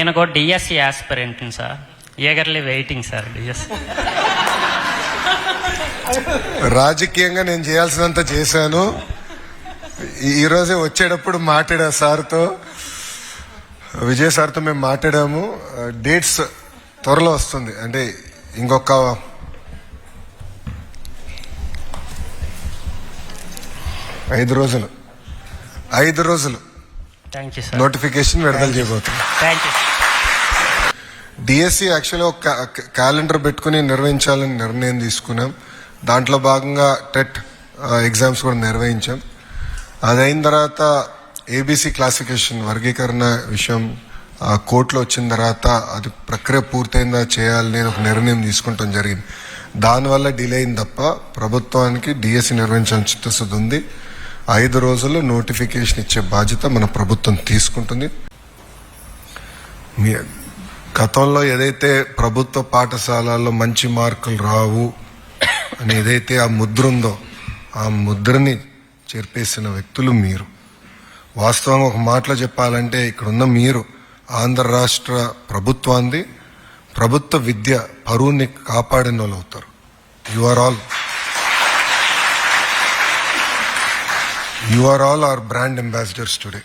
నేను కూడా DSC aspirant sir, eagerly waiting sir DSC. రాజకీయంగా నేను చేయాల్సినంత చేశాను. ఈరోజే వచ్చేటప్పుడు మాట్లాడా సార్తో, విజయ్ సార్తో మేము మాట్లాడాము. డేట్స్ త్వరలో వస్తుంది, అంటే ఇంకొక 5 రోజులు థ్యాంక్ యూ సార్. నోటిఫికేషన్ విడుదల చేయబోతుంది. Thank you. డిఎస్సి యాక్చువల్గా ఒక క్యాలెండర్ పెట్టుకుని నిర్వహించాలని నిర్ణయం తీసుకున్నాం. దాంట్లో భాగంగా టెట్ ఎగ్జామ్స్ కూడా నిర్వహించాం. అదైన తర్వాత ఏబీసీ క్లాసిఫికేషన్ వర్గీకరణ విషయం కోర్టులో వచ్చిన తర్వాత అది ప్రక్రియ పూర్తయిందా చేయాలని ఒక నిర్ణయం తీసుకుంటాం జరిగింది. దానివల్ల డిలే అయింది తప్ప ప్రభుత్వానికి డిఎస్సి నిర్వహించాలని చిత్తశుద్ధి ఉంది. 5 రోజుల్లో నోటిఫికేషన్ ఇచ్చే బాధ్యత మన ప్రభుత్వం తీసుకుంటుంది. గతంలో ఏదైతే ప్రభుత్వ పాఠశాలల్లో మంచి మార్కులు రావు అని ఏదైతే ఆ ముద్ర ఉందో ఆ ముద్రని చెరిపేసిన వ్యక్తులు మీరు. వాస్తవంగా ఒక మాటలో చెప్పాలంటే ఇక్కడున్న మీరు ఆంధ్ర రాష్ట్ర ప్రభుత్వాన్ని, ప్రభుత్వ విద్య పరువుని కాపాడిన వాళ్ళు అవుతారు. You are all our brand ambassadors today.